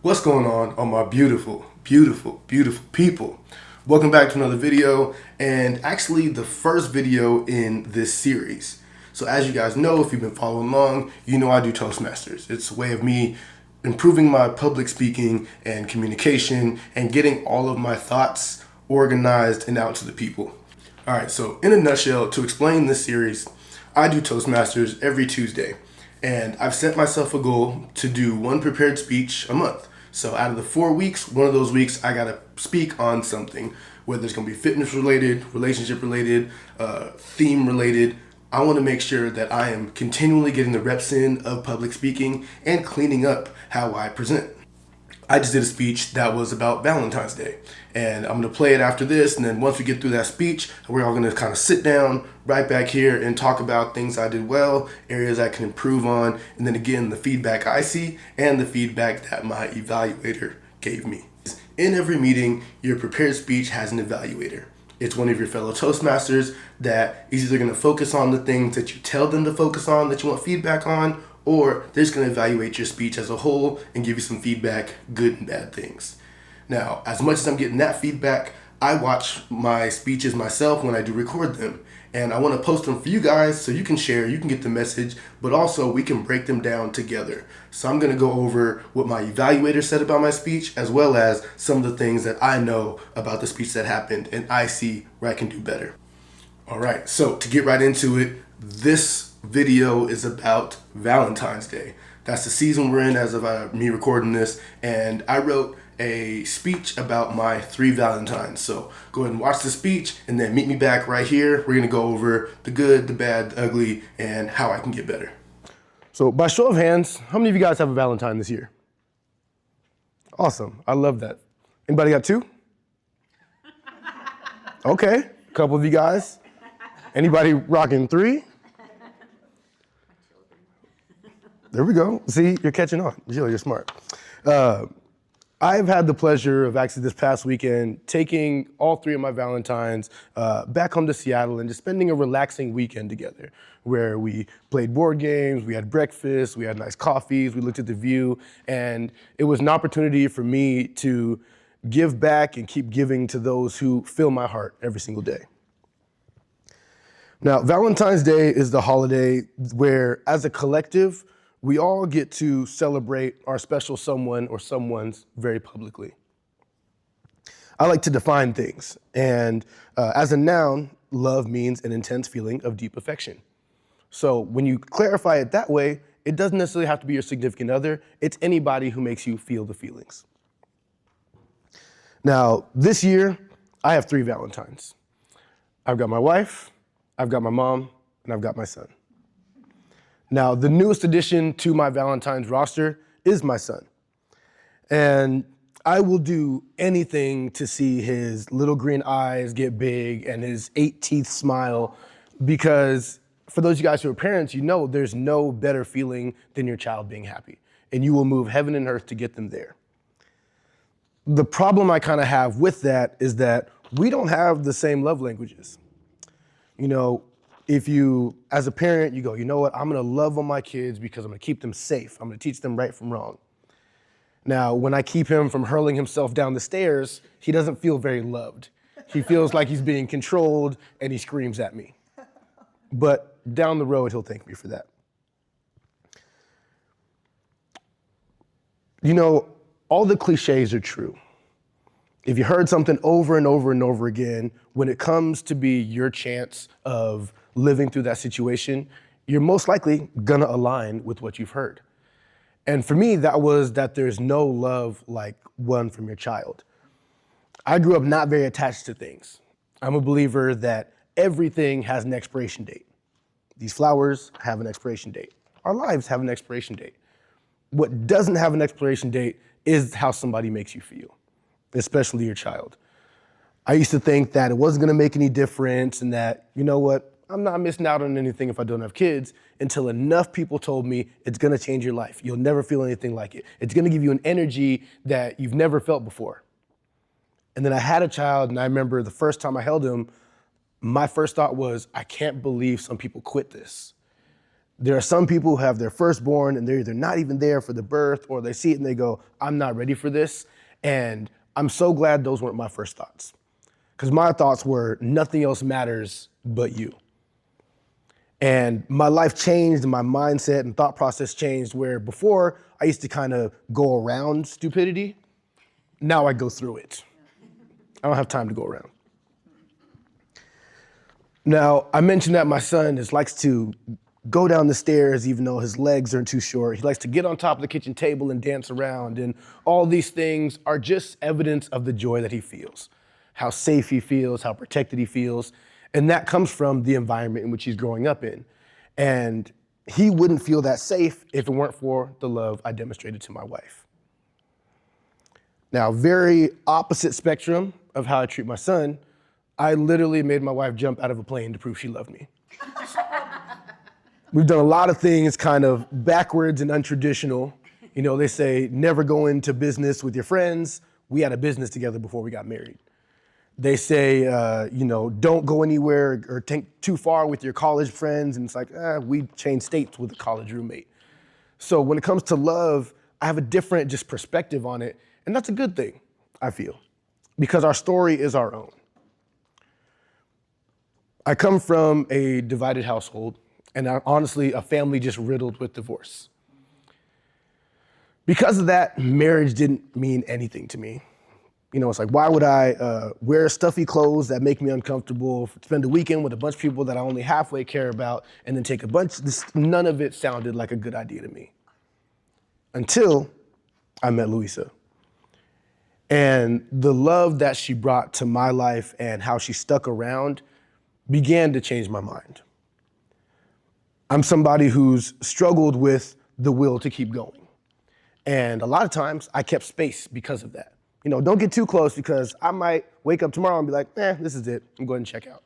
What's going on my beautiful, beautiful, beautiful people? Welcome back to another video, and actually the first video in this series. So as you guys know, if you've been following along, you know I do Toastmasters. It's a way of me improving my public speaking and communication and getting all of my thoughts organized and out to the people. All right, so in a nutshell, to explain this series, I do Toastmasters every Tuesday. And I've set myself a goal to do one prepared speech a month. So out of the 4 weeks, one of those weeks I gotta speak on something, whether it's gonna be fitness related, relationship related, theme related. I wanna make sure that I am continually getting the reps in of public speaking and cleaning up how I present. I just did a speech that was about Valentine's Day. And I'm going to play it after this. And then once we get through that speech, we're all going to kind of sit down right back here and talk about things I did well, areas I can improve on, and then again, the feedback I see and the feedback that my evaluator gave me. In every meeting, your prepared speech has an evaluator. It's one of your fellow Toastmasters that is either going to focus on the things that you tell them to focus on that you want feedback on, or they're just going to evaluate your speech as a whole and give you some feedback, good and bad things. Now, as much as I'm getting that feedback, I watch my speeches myself when I do record them. And I want to post them for you guys so you can share, you can get the message, but also we can break them down together. So I'm going to go over what my evaluator said about my speech, as well as some of the things that I know about the speech that happened and I see where I can do better. All right, so to get right into it, this video is about Valentine's Day. That's the season we're in as of me recording this, and I wrote a speech about my 3 Valentines. So go ahead and watch the speech and then meet me back right here. We're gonna go over the good, the bad, the ugly, and how I can get better. So by show of hands, how many of you guys have a Valentine this year? Awesome, I love that. Anybody got 2? Okay, a couple of you guys. Anybody rocking 3? There we go. See, you're catching on. You're smart. I've had the pleasure of actually this past weekend taking all 3 of my Valentines back home to Seattle and just spending a relaxing weekend together where we played board games, we had breakfast, we had nice coffees, we looked at the view, and it was an opportunity for me to give back and keep giving to those who fill my heart every single day. Now, Valentine's Day is the holiday where, as a collective, we all get to celebrate our special someone or someones very publicly. I like to define things, and as a noun, love means an intense feeling of deep affection. So when you clarify it that way, it doesn't necessarily have to be your significant other, it's anybody who makes you feel the feelings. Now, this year, I have 3 Valentines. I've got my wife, I've got my mom, and I've got my son. Now, the newest addition to my Valentine's roster is my son. And I will do anything to see his little green eyes get big and his 8 teeth smile, because for those of you guys who are parents, you know there's no better feeling than your child being happy. And you will move heaven and earth to get them there. The problem I kind of have with that is that we don't have the same love languages. You know, if you, as a parent, you go, you know what, I'm gonna love on my kids because I'm gonna keep them safe. I'm gonna teach them right from wrong. Now, when I keep him from hurling himself down the stairs, he doesn't feel very loved. He feels like he's being controlled and he screams at me. But down the road, he'll thank me for that. You know, all the cliches are true. If you heard something over and over and over again, when it comes to be your chance of living through that situation, you're most likely gonna align with what you've heard. And for me, that was that there's no love like one from your child. I grew up not very attached to things. I'm a believer that everything has an expiration date. These flowers have an expiration date. Our lives have an expiration date. What doesn't have an expiration date is how somebody makes you feel, especially your child. I used to think that it wasn't gonna make any difference and that, you know what, I'm not missing out on anything if I don't have kids, until enough people told me it's gonna change your life. You'll never feel anything like it. It's gonna give you an energy that you've never felt before. And then I had a child, and I remember the first time I held him, my first thought was, I can't believe some people quit this. There are some people who have their firstborn and they're either not even there for the birth, or they see it and they go, I'm not ready for this. And I'm so glad those weren't my first thoughts. Because my thoughts were, nothing else matters but you. And my life changed and my mindset and thought process changed, where before I used to kind of go around stupidity. Now I go through it. I don't have time to go around. Now, I mentioned that my son likes to go down the stairs even though his legs aren't too short. He likes to get on top of the kitchen table and dance around. And all these things are just evidence of the joy that he feels, how safe he feels, how protected he feels. And that comes from the environment in which he's growing up in. And he wouldn't feel that safe if it weren't for the love I demonstrated to my wife. Now, very opposite spectrum of how I treat my son, I literally made my wife jump out of a plane to prove she loved me. We've done a lot of things kind of backwards and untraditional. You know, they say never go into business with your friends. We had a business together before we got married. They say, don't go anywhere or think too far with your college friends. And it's like, we changed states with a college roommate. So when it comes to love, I have a different just perspective on it. And that's a good thing, I feel, because our story is our own. I come from a divided household, and honestly, a family just riddled with divorce. Because of that, marriage didn't mean anything to me. You know, it's like, why would I wear stuffy clothes that make me uncomfortable, spend a weekend with a bunch of people that I only halfway care about, and then take none of it sounded like a good idea to me. Until I met Louisa. And the love that she brought to my life and how she stuck around began to change my mind. I'm somebody who's struggled with the will to keep going. And a lot of times I kept space because of that. You know, don't get too close because I might wake up tomorrow and be like, this is it. I'm going to check out.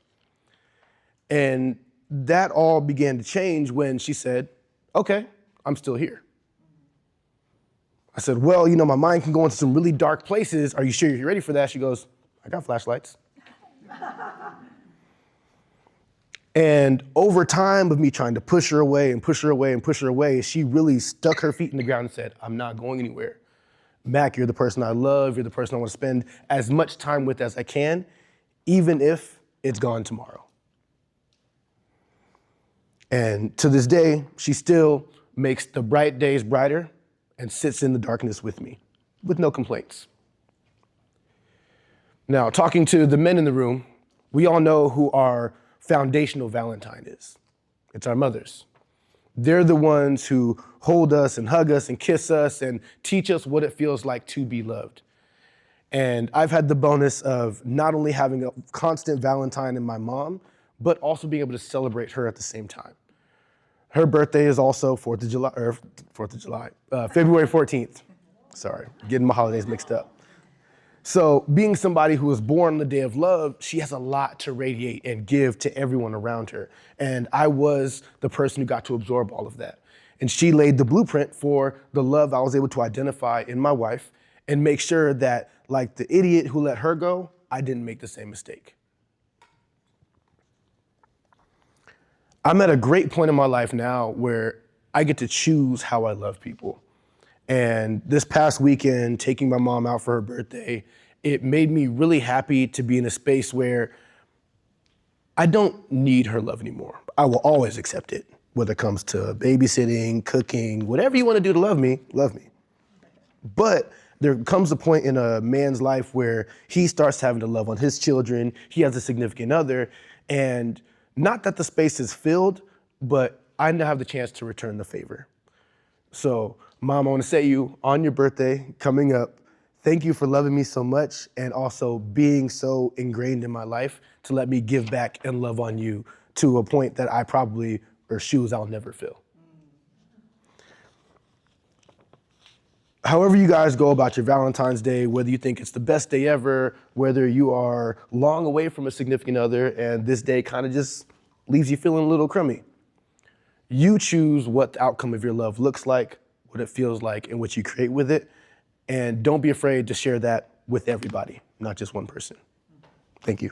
And that all began to change when she said, okay, I'm still here. I said, well, my mind can go into some really dark places. Are you sure you're ready for that? She goes, I got flashlights. And over time of me trying to push her away and push her away and push her away, she really stuck her feet in the ground and said, I'm not going anywhere. Mac, you're the person I love. You're the person I want to spend as much time with as I can, even if it's gone tomorrow. And to this day, she still makes the bright days brighter and sits in the darkness with me, with no complaints. Now, talking to the men in the room, we all know who our foundational Valentine is. It's our mothers. They're the ones who hold us and hug us and kiss us and teach us what it feels like to be loved. And I've had the bonus of not only having a constant Valentine in my mom, but also being able to celebrate her at the same time. Her birthday is also February 14th. Sorry, getting my holidays mixed up. So being somebody who was born on the day of love, she has a lot to radiate and give to everyone around her. And I was the person who got to absorb all of that. And she laid the blueprint for the love I was able to identify in my wife and make sure that, like the idiot who let her go, I didn't make the same mistake. I'm at a great point in my life now where I get to choose how I love people. And this past weekend, taking my mom out for her birthday, it made me really happy to be in a space where I don't need her love anymore. I will always accept it, whether it comes to babysitting, cooking, whatever you want to do to love me, love me. But there comes a point in a man's life where he starts having to love on his children, he has a significant other, and not that the space is filled, but I now have the chance to return the favor. So, Mom, I want to say to you, on your birthday coming up, thank you for loving me so much and also being so ingrained in my life to let me give back and love on you to a point that I probably, or shoes I'll never fill. However you guys go about your Valentine's Day, whether you think it's the best day ever, whether you are long away from a significant other and this day kind of just leaves you feeling a little crummy, you choose what the outcome of your love looks like, what it feels like, and what you create with it. And don't be afraid to share that with everybody, not just one person. Thank you.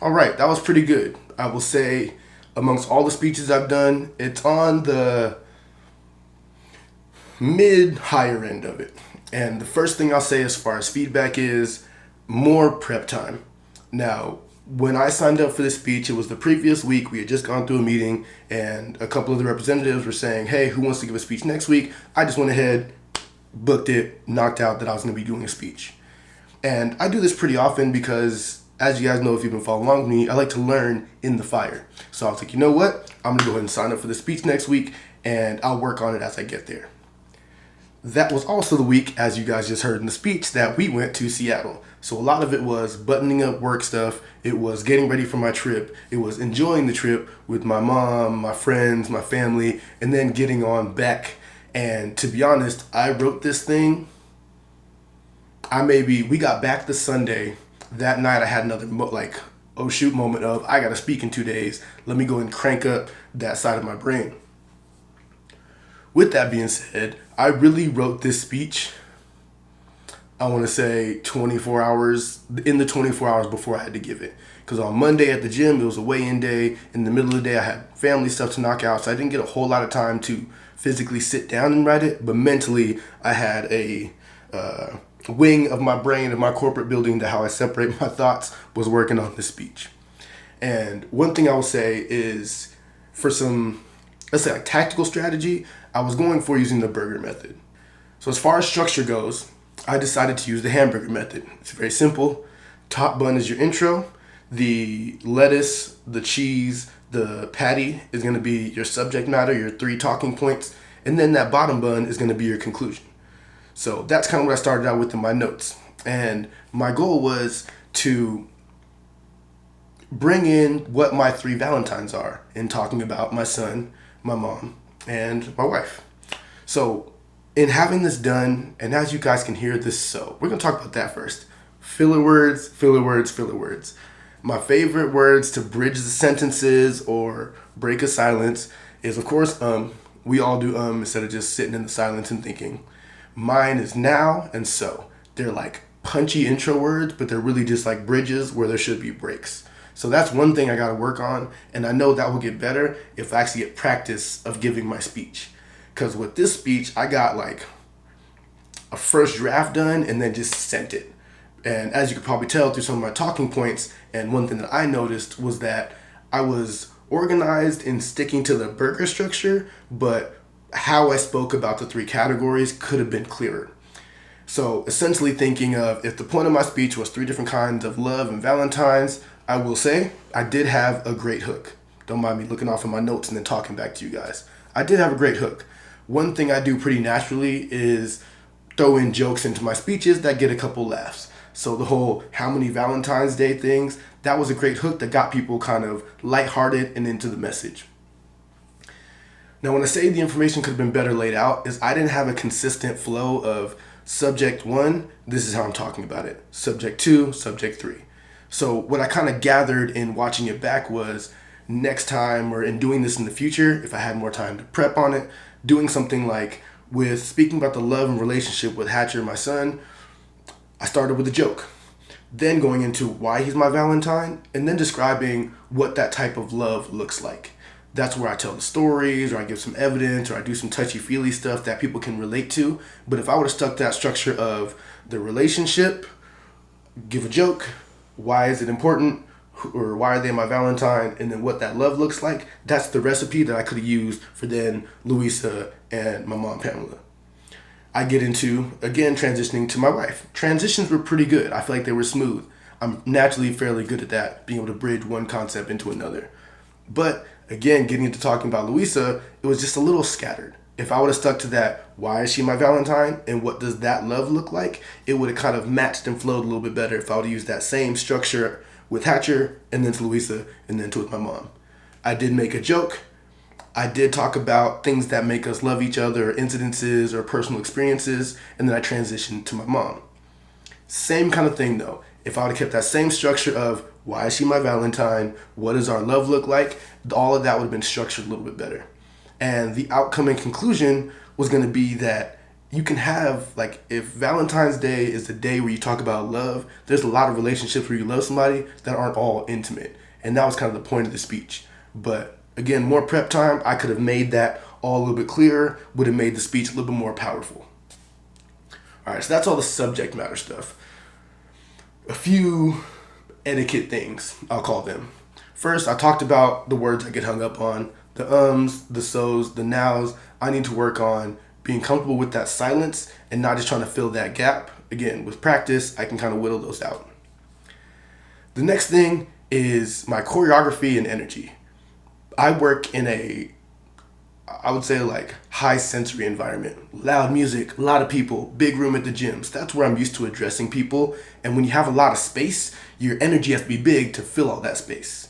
All right, that was pretty good. I will say, amongst all the speeches I've done, it's on the mid higher end of it. And the first thing I'll say as far as feedback is more prep time. Now, when I signed up for this speech, it was the previous week. We had just gone through a meeting, and a couple of the representatives were saying, hey, who wants to give a speech next week? I just went ahead, booked it, knocked out that I was going to be doing a speech. And I do this pretty often because, as you guys know, if you've been following along with me, I like to learn in the fire. So I was like, you know what? I'm going to go ahead and sign up for the speech next week, and I'll work on it as I get there. That was also the week, as you guys just heard in the speech, that we went to Seattle. So a lot of it was buttoning up work stuff. It was getting ready for my trip. It was enjoying the trip with my mom, my friends, my family, and then getting on back. And to be honest, I wrote this thing. We got back the Sunday. That night I had another oh shoot moment of, I got to speak in 2 days. Let me go and crank up that side of my brain. With that being said, I really wrote this speech, I want to say 24 hours, in the 24 hours before I had to give it. Because on Monday at the gym, it was a weigh-in day. In the middle of the day, I had family stuff to knock out, so I didn't get a whole lot of time to physically sit down and write it. But mentally, I had a wing of my brain of my corporate building, that how I separate my thoughts, was working on this speech. And one thing I will say is, for some, let's say, like tactical strategy, I was going for using the burger method. So as far as structure goes, I decided to use the hamburger method. It's very simple. Top bun is your intro. The lettuce, the cheese, the patty is going to be your subject matter, your 3 talking points. And then that bottom bun is going to be your conclusion. So that's kind of what I started out with in my notes. And my goal was to bring in what my 3 Valentines are in talking about my son, my mom, and my wife. So in having this done, and as you guys can hear this, so we're going to talk about that first. Filler words, filler words, filler words. My favorite words to bridge the sentences or break a silence is, of course, we all do instead of just sitting in the silence and thinking. Mine is now and so. They're like punchy intro words, but they're really just like bridges where there should be breaks. So that's one thing I got to work on, and I know that will get better if I actually get practice of giving my speech. Because with this speech, I got like a first draft done and then just sent it. And as you could probably tell through some of my talking points, and one thing that I noticed was that I was organized in sticking to the burger structure, but how I spoke about the 3 categories could have been clearer. So essentially thinking of, if the point of my speech was 3 different kinds of love and Valentines, I will say I did have a great hook. Don't mind me looking off in my notes and then talking back to you guys. I did have a great hook. One thing I do pretty naturally is throw in jokes into my speeches that get a couple laughs. So the whole how many Valentine's Day things, that was a great hook that got people kind of lighthearted and into the message. Now, when I say the information could have been better laid out, is I didn't have a consistent flow of subject 1, this is how I'm talking about it. Subject 2, subject 3. So what I kind of gathered in watching it back was, next time or in doing this in the future, if I had more time to prep on it, doing something like with speaking about the love and relationship with Hatcher, my son, I started with a joke. Then going into why he's my Valentine, and then describing what that type of love looks like. That's where I tell the stories, or I give some evidence, or I do some touchy-feely stuff that people can relate to. But if I would have stuck to that structure of the relationship, give a joke, why is it important, or why are they my Valentine, and then what that love looks like, that's the recipe that I could have used for then Louisa and my mom, Pamela. I get into, again, transitioning to my wife. Transitions were pretty good. I feel like they were smooth. I'm naturally fairly good at that, being able to bridge one concept into another. But again, getting into talking about Louisa, it was just a little scattered. If I would have stuck to that, why is she my Valentine, and what does that love look like, it would have kind of matched and flowed a little bit better if I would have used that same structure with Hatcher, and then to Louisa, and then to with my mom. I did make a joke. I did talk about things that make us love each other, or incidences, or personal experiences, and then I transitioned to my mom. Same kind of thing though. If I would have kept that same structure of why is she my Valentine, what does our love look like, all of that would have been structured a little bit better. And the outcome and conclusion was going to be that you can have, like, if Valentine's Day is the day where you talk about love, there's a lot of relationships where you love somebody that aren't all intimate. And that was kind of the point of the speech. But again, more prep time, I could have made that all a little bit clearer, would have made the speech a little bit more powerful. All right, so that's all the subject matter stuff. A few etiquette things, I'll call them. First, I talked about the words I get hung up on, the ums, the so's, the nows. I need to work on being comfortable with that silence and not just trying to fill that gap. Again, with practice, I can kind of whittle those out. The next thing is my choreography and energy. I work in I would say, like, high sensory environment. Loud music, a lot of people, big room at the gyms. That's where I'm used to addressing people. And when you have a lot of space, your energy has to be big to fill all that space.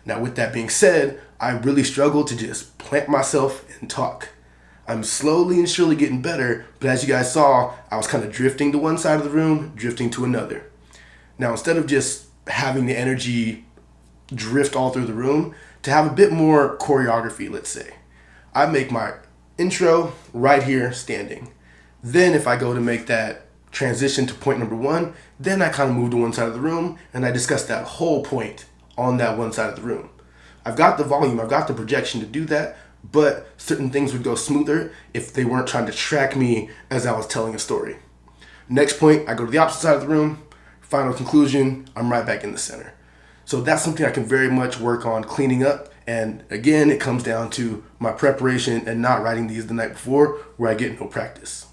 Now, with that being said, I really struggle to just plant myself and talk. I'm slowly and surely getting better, but as you guys saw, I was kind of drifting to one side of the room, drifting to another. Now, instead of just having the energy drift all through the room, to have a bit more choreography, let's say, I make my intro right here standing. Then if I go to make that transition to point number one, then I kind of move to one side of the room and I discuss that whole point on that one side of the room. I've got the volume, I've got the projection to do that, but certain things would go smoother if they weren't trying to track me as I was telling a story. Next point, I go to the opposite side of the room. Final conclusion, I'm right back in the center. So that's something I can very much work on cleaning up. And again, it comes down to my preparation and not writing these the night before where I get no practice.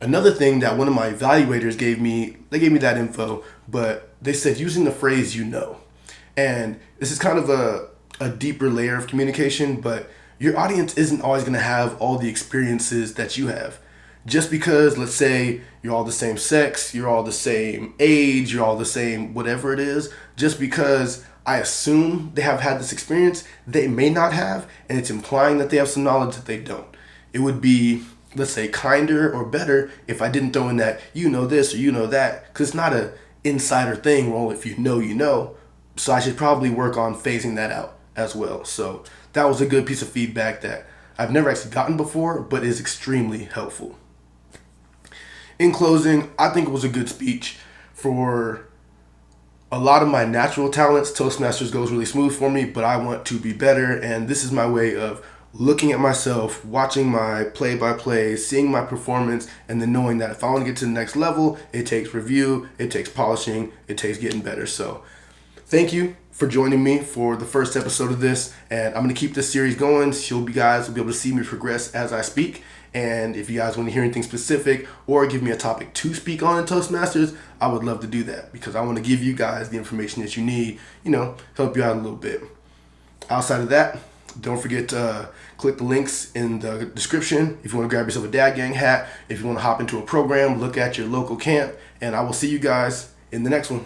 Another thing that one of my evaluators gave me, they gave me that info, but they said using the phrase "you know." And this is kind of a deeper layer of communication, but your audience isn't always going to have all the experiences that you have. Just because, let's say, you're all the same sex, you're all the same age, you're all the same whatever it is, just because I assume they have had this experience, they may not have, and it's implying that they have some knowledge that they don't. It would be, let's say, kinder or better if I didn't throw in that you know this or you know that, because it's not an insider thing. Well, if you know, you know. So I should probably work on phasing that out as well. So that was a good piece of feedback that I've never actually gotten before, but is extremely helpful. In closing, I think it was a good speech. For a lot of my natural talents, Toastmasters goes really smooth for me, but I want to be better, and this is my way of looking at myself, watching my play-by-play, seeing my performance, and then knowing that if I want to get to the next level, it takes review, it takes polishing, it takes getting better. So thank you for joining me for the first episode of this, and I'm going to keep this series going so you guys will be able to see me progress as I speak. And if you guys want to hear anything specific or give me a topic to speak on in Toastmasters, I would love to do that because I want to give you guys the information that you need, help you out a little bit. Outside of that, don't forget to click the links in the description if you want to grab yourself a Dad Gang hat, if you want to hop into a program, look at your local camp, and I will see you guys in the next one.